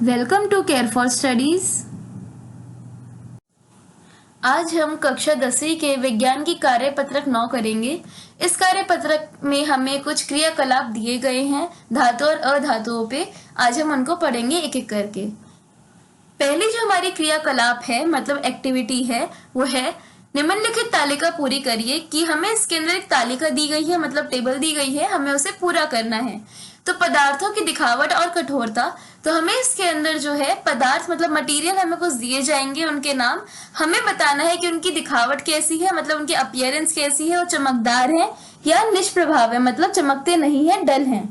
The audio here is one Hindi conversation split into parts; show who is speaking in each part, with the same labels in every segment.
Speaker 1: Welcome to Care for Studies. आज हम कक्षा 10वीं के विज्ञान की कार्यपत्रक 9 करेंगे। इस कार्यपत्रक में हमें कुछ क्रियाकलाप दिए गए हैं धातु और अधातुओं पे। आज हम उनको पढ़ेंगे एक एक करके। पहली जो हमारी क्रियाकलाप है मतलब एक्टिविटी है वो है निम्नलिखित तालिका पूरी करिए कि हमें इसके अंदर एक तालिका दी गई है मतलब टेबल दी गई है, हमें उसे पूरा करना है। तो पदार्थों की दिखावट और कठोरता, तो हमें इसके अंदर जो है पदार्थ मतलब मटेरियल हमें कुछ दिए जाएंगे, उनके नाम हमें बताना है कि उनकी दिखावट कैसी है मतलब उनकी अपीयरेंस कैसी है, वो चमकदार है या निष्प्रभाव है मतलब चमकते नहीं है, डल है।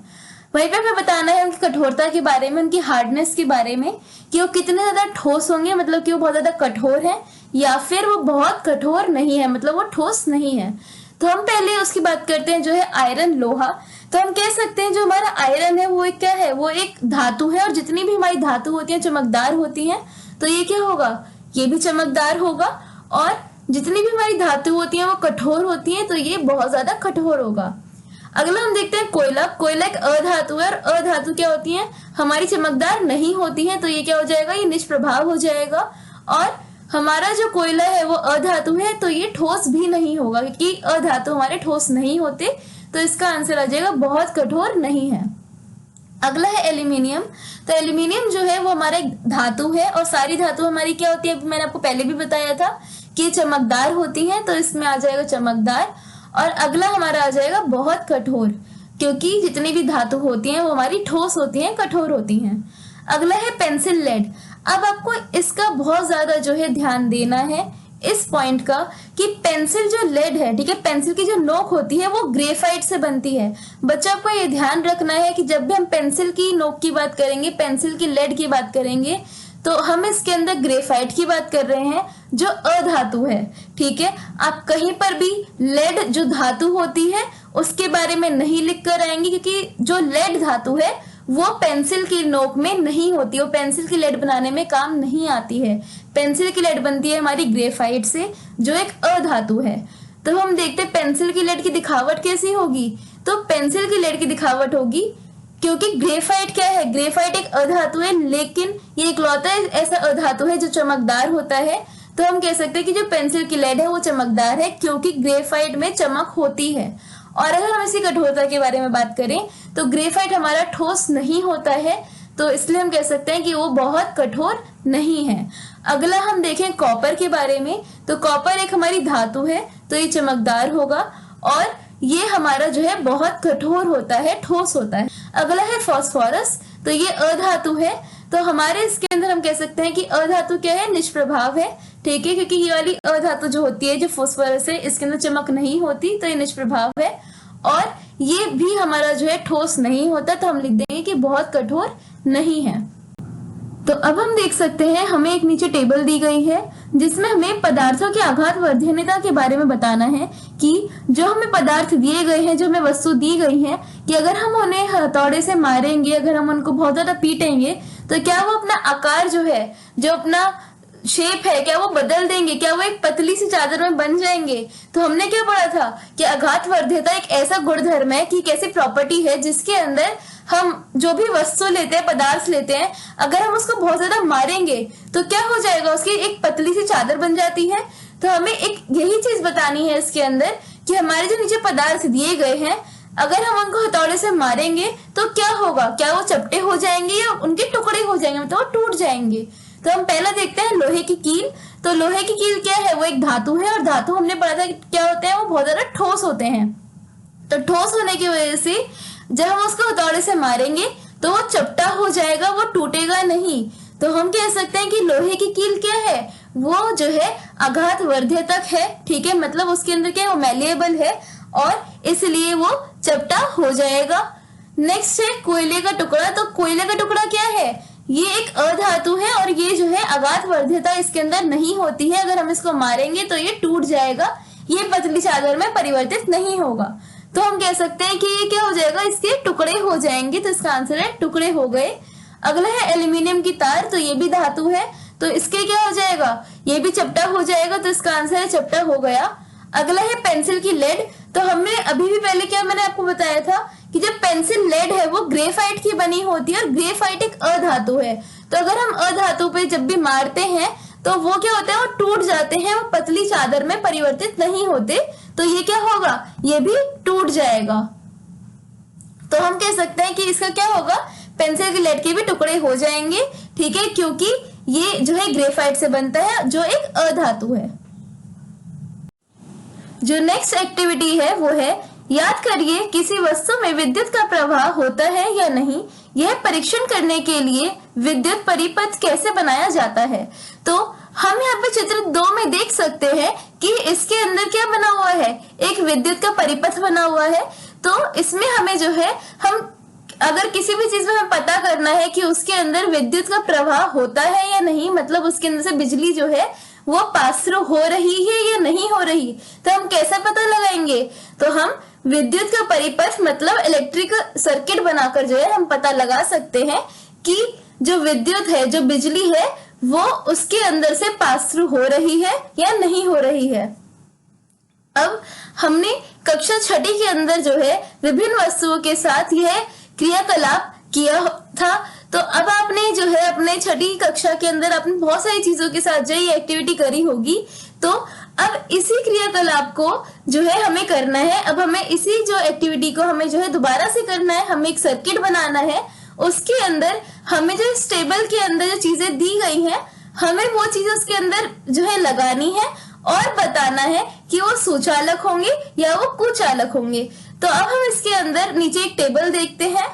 Speaker 1: वहीं पे हमें बताना है उनकी कठोरता के बारे में, उनकी हार्डनेस के बारे में कि वो कितने ज्यादा ठोस होंगे मतलब कि वो बहुत ज्यादा कठोर है या फिर वो बहुत कठोर नहीं है मतलब वो ठोस नहीं है। तो हम पहले उसकी बात करते हैं जो है आयरन लोहा। तो हम कह सकते हैं जो हमारा आयरन है वो एक क्या है, वो एक धातु है और जितनी भी हमारी धातु होती है चमकदार होती हैं, तो ये क्या होगा, ये भी चमकदार होगा। और जितनी भी हमारी धातु होती है वो कठोर होती है, तो ये बहुत ज्यादा कठोर होगा। अगला हम देखते हैं कोयला। कोयला एक अधातु है और अधातु क्या होती है, हमारी चमकदार नहीं होती है, तो ये क्या हो जाएगा, ये निष्प्रभाव हो जाएगा। और हमारा जो कोयला है वो अधातु है तो ये ठोस भी नहीं होगा क्योंकि अधातु हमारे ठोस नहीं होते, तो इसका आंसर आ जाएगा बहुत कठोर नहीं है। अगला है एल्यूमिनियम। तो एल्यूमिनियम जो है वो हमारा एक धातु है और सारी धातु हमारी क्या होती है, मैंने आपको पहले भी बताया था कि चमकदार होती है, तो इसमें आ जाएगा चमकदार। और अगला हमारा आ जाएगा बहुत कठोर, क्योंकि जितनी भी धातु होती हैं वो हमारी ठोस होती हैं, कठोर होती हैं। अगला है पेंसिल लेड। अब आपको इसका बहुत ज्यादा जो है ध्यान देना है इस पॉइंट का कि पेंसिल जो लेड है, ठीक है, पेंसिल की जो नोक होती है वो ग्रेफाइट से बनती है। बच्चों को ये ध्यान रखना है कि जब भी हम पेंसिल की नोक की बात करेंगे, पेंसिल की लेड की बात करेंगे, तो हम इसके अंदर ग्रेफाइट की बात कर रहे हैं जो अधातु है, ठीक है। आप कहीं पर भी लेड जो धातु होती है उसके बारे में नहीं लिख कर आएंगे, क्योंकि जो लेड धातु है वो पेंसिल की नोक में नहीं होती, वो पेंसिल की लेड बनाने में काम नहीं आती है। पेंसिल की लेड बनती है हमारी ग्रेफाइट से जो एक अधातु है। तो हम देखते हैं पेंसिल की लेड की दिखावट कैसी होगी। तो पेंसिल की लेड की दिखावट होगी, क्योंकि ग्रेफाइट क्या है, ग्रेफाइट एक अधातु है, लेकिन ये इकलौता ऐसा अधातु है जो चमकदार होता है। तो हम कह सकते हैं कि जो पेंसिल की लेड है वो चमकदार है क्योंकि ग्रेफाइट में चमक होती है। और अगर हम इसकी कठोरता के बारे में बात करें तो ग्रेफाइट हमारा ठोस नहीं होता है, तो इसलिए हम कह सकते हैं कि वो बहुत कठोर नहीं है। अगला हम देखें कॉपर के बारे में। तो कॉपर एक हमारी धातु है, तो ये चमकदार होगा और ये हमारा जो है बहुत कठोर होता है, ठोस होता है। अगला है फास्फोरस। तो ये अधातु है, तो हमारे इसके अंदर हम कह सकते हैं कि अधातु क्या है, निष्प्रभाव है, ठीक है, क्योंकि ये वाली अधातु जो होती है जो फास्फोरस है इसके अंदर चमक नहीं होती, तो ये निष्प्रभाव है। और ये भी हमारा जो है ठोस नहीं होता, तो हम लिख देंगे कि बहुत कठोर नहीं है। तो अब हम देख सकते हैं हमें एक नीचे टेबल दी गई है जिसमें हमें पदार्थों की आघात वर्धनीयता के बारे में बताना है कि जो हमें पदार्थ दिए गए हैं, जो हमें वस्तु दी गई है, कि अगर हम उन्हें हथौड़े से मारेंगे, अगर हम उनको बहुत ज्यादा पीटेंगे, तो क्या वो अपना आकार जो है, जो अपना शेप है, क्या वो बदल देंगे, क्या वो एक पतली सी चादर में बन जाएंगे। तो हमने क्या पढ़ा था कि आघात वर्ध्यता एक ऐसा गुणधर्म है कि एक ऐसी प्रॉपर्टी है जिसके अंदर हम जो भी वस्तु लेते हैं, पदार्थ लेते हैं, अगर हम उसको बहुत ज्यादा मारेंगे तो क्या हो जाएगा, उसकी एक पतली सी चादर बन जाती है। तो हमें एक यही चीज बतानी है इसके अंदर कि हमारे जो नीचे पदार्थ दिए गए हैं, अगर हम उनको हथौड़े से मारेंगे तो क्या होगा, क्या वो चपटे हो जाएंगे या उनके टुकड़े हो जाएंगे, मतलब वो टूट जाएंगे। तो हम पहला देखते हैं लोहे की कील। तो लोहे की कील क्या है, वो एक धातु है और धातु हमने पढ़ा था क्या होते हैं, वो बहुत ज्यादा ठोस होते हैं। तो ठोस होने की वजह से जब हम उसको हथौड़े से मारेंगे तो वो चपटा हो जाएगा, वो टूटेगा नहीं। तो हम कह सकते हैं कि लोहे की कील क्या है, वो जो है आघात वर्ध्यतक है, ठीक है, मतलब उसके अंदर क्या है, वो मैलिएबल है और इसलिए वो चपटा हो जाएगा। नेक्स्ट है कोयले का टुकड़ा। तो कोयले का टुकड़ा क्या है, ये एक अधातु है और ये जो है आघात वर्ध्यता इसके अंदर नहीं होती है, अगर हम इसको मारेंगे तो ये टूट जाएगा, ये पतली चादर में परिवर्तित नहीं होगा। तो हम कह सकते हैं कि ये क्या हो जाएगा, इसके टुकड़े हो जाएंगे, तो इसका आंसर है टुकड़े हो गए। अगला है एल्यूमिनियम की तार। तो ये भी धातु है, तो इसके क्या हो जाएगा, ये भी चपटा हो जाएगा, तो इसका आंसर है चपटा हो गया। अगला है पेंसिल की लेड। तो हमने अभी भी पहले क्या मैंने आपको बताया था कि जब पेंसिल लेड है वो ग्रेफाइट की बनी होती है और ग्रेफाइट एक अधातु है, तो अगर हम अधातु पे जब भी मारते हैं तो वो क्या होता है, वो टूट जाते हैं, वो पतली चादर में परिवर्तित नहीं होते। तो ये क्या होगा, ये भी टूट जाएगा। तो हम कह सकते हैं कि इसका क्या होगा, पेंसिल के लेड के भी टुकड़े हो जाएंगे, ठीक है, क्योंकि ये जो है ग्रेफाइट से बनता है जो एक अधातु है। जो नेक्स्ट एक्टिविटी है वो है, याद करिए किसी वस्तु में विद्युत का प्रवाह होता है या नहीं, यह परीक्षण करने के लिए विद्युत परिपथ कैसे बनाया जाता है। तो हम यहाँ पे चित्र 2 में देख सकते हैं कि इसके अंदर क्या बना हुआ है, एक विद्युत का परिपथ बना हुआ है। तो इसमें हमें जो है, हम अगर किसी भी चीज में हमें पता करना है कि उसके अंदर विद्युत का प्रवाह होता है या नहीं, मतलब उसके अंदर से बिजली जो है वो पास थ्रू हो रही है या नहीं हो रही, तो हम कैसे पता लगाएंगे, तो हम विद्युत का परिपथ मतलब इलेक्ट्रिक सर्किट बनाकर जो है हम पता लगा सकते हैं कि जो विद्युत है, जो बिजली है, वो उसके अंदर से पास थ्रू हो रही है या नहीं हो रही है। अब हमने कक्षा 6 के अंदर जो है विभिन्न वस्तुओं के साथ यह क्रियाकलाप किया था। तो अब आपने जो है अपने 6ठी कक्षा के अंदर अपनी बहुत सारी चीजों के साथ जो ये एक्टिविटी करी होगी। तो अब इसी क्रियाकलाप को जो है हमें करना है। अब हमें इसी जो एक्टिविटी को हमें जो है दोबारा से करना है। हमें एक सर्किट बनाना है, उसके अंदर हमें जो इस टेबल के अंदर जो चीजें दी गई हैं, हमें वो चीजें उसके अंदर जो है लगानी है और बताना है कि वो सुचालक होंगे या वो कुचालक होंगे। तो अब हम इसके अंदर नीचे एक टेबल देखते हैं।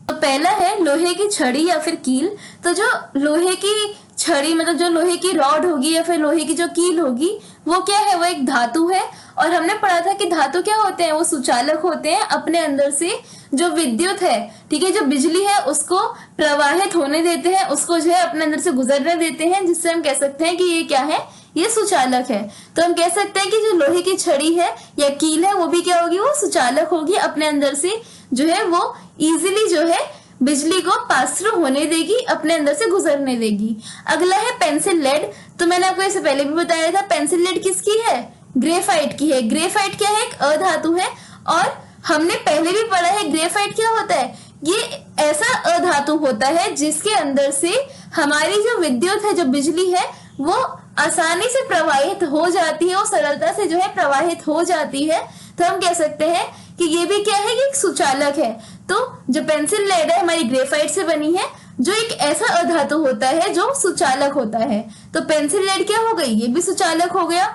Speaker 1: तो पहला है लोहे की छड़ी या फिर कील। तो जो लोहे की छड़ी मतलब जो लोहे की रॉड होगी या फिर लोहे की जो कील होगी, वो क्या है, वो एक धातु है। और हमने पढ़ा था कि धातु क्या होते हैं, वो सुचालक होते हैं, अपने अंदर से जो विद्युत है, ठीक है, जो बिजली है, उसको प्रवाहित होने देते हैं, उसको जो है अपने अंदर से गुजरने देते हैं, जिससे हम कह सकते हैं कि ये क्या है, ये सुचालक है। तो हम कह सकते हैं कि जो लोहे की छड़ी है या कील है, वो भी क्या होगी, वो सुचालक होगी, अपने अंदर से जो है वो इजीली जो है बिजली को पास थ्रू होने देगी, अपने अंदर से गुजरने देगी। अगला है पेंसिल लेड। तो मैंने आपको इससे पहले भी बताया था, पेंसिल लेड किसकी है, ग्रेफाइट की है। ग्रेफाइट क्या है, एक अधातु है। और हमने पहले भी पढ़ा है ग्रेफाइट क्या होता है, ये ऐसा अधातु होता है जिसके अंदर से हमारी जो विद्युत है, जो बिजली है, वो आसानी से प्रवाहित हो जाती है, वो सरलता से जो है प्रवाहित हो जाती है। तो हम कह सकते हैं कि ये भी क्या है, ये एक सुचालक है। तो जो पेंसिल लेड है हमारी ग्रेफाइट से बनी है, जो एक ऐसा अधातु होता है जो सुचालक होता है। तो पेंसिल लेड क्या हो गई, ये भी सुचालक हो गया।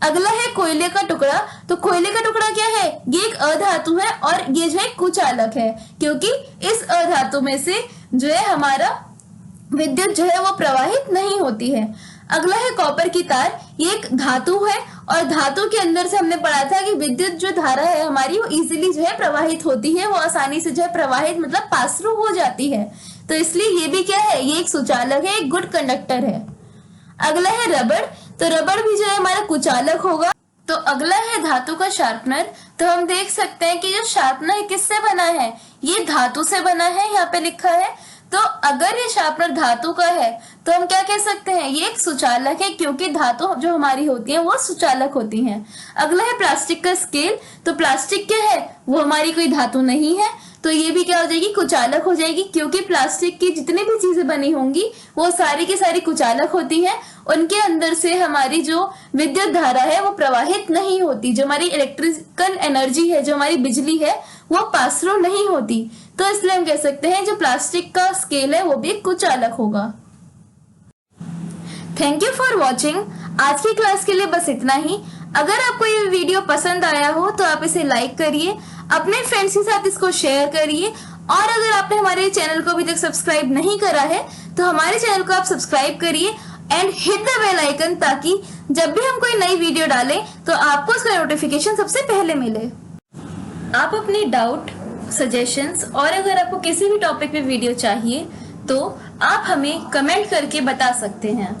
Speaker 1: अगला है कोयले का टुकड़ा। तो कोयले का टुकड़ा क्या है, ये एक अधातु है और ये जो है कुचालक है, क्योंकि इस अधातु में से जो है हमारा विद्युत जो है वो प्रवाहित नहीं होती है। अगला है कॉपर की तार। ये एक धातु है और धातु के अंदर से हमने पढ़ा था कि विद्युत जो धारा है हमारी, वो इजीली जो है प्रवाहित होती है, वो आसानी से जो है प्रवाहित मतलब पास थ्रू हो जाती है। तो इसलिए ये भी क्या है, ये एक सुचालक है, एक गुड कंडक्टर है। अगला है रबड़। तो रबड़ भी जो है हमारा कुचालक होगा। तो अगला है धातु का शार्पनर। तो हम देख सकते हैं कि जो शार्पनर किससे बना है, ये धातु से बना है, यहाँ पे लिखा है। तो अगर ये शार्पनर धातु का है तो हम क्या कह सकते हैं, ये एक सुचालक है, क्योंकि धातु जो हमारी होती है वो सुचालक होती हैं। अगला है प्लास्टिक का स्केल। तो प्लास्टिक क्या है, वो हमारी कोई धातु नहीं है, तो ये भी क्या हो जाएगी, कुचालक हो जाएगी, क्योंकि प्लास्टिक की जितनी भी चीजें बनी होंगी वो सारी की सारी कुचालक होती हैं। उनके अंदर से हमारी जो विद्युत धारा है वो प्रवाहित नहीं होती, जो हमारी इलेक्ट्रिकल एनर्जी है, जो हमारी बिजली है, वो पास थ्रू नहीं होती। तो इसलिए हम कह सकते हैं जो प्लास्टिक का स्केल है वो भी कुचालक होगा। Thank you for watching. आज की क्लास के लिए बस इतना ही। अगर आपको ये वीडियो पसंद आया हो तो आप इसे लाइक करिए, अपने फ्रेंड्स के साथ इसको शेयर करिए, और अगर आपने हमारे चैनल को अभी तक सब्सक्राइब नहीं करा है तो हमारे चैनल को आप सब्सक्राइब करिए and hit the bell icon, ताकि जब भी हम कोई नई वीडियो डालें तो आपको उसका नोटिफिकेशन सबसे पहले मिले। आप अपनी डाउट, सजेशंस और अगर आपको किसी भी टॉपिक पे वीडियो चाहिए तो आप हमें कमेंट करके बता सकते हैं।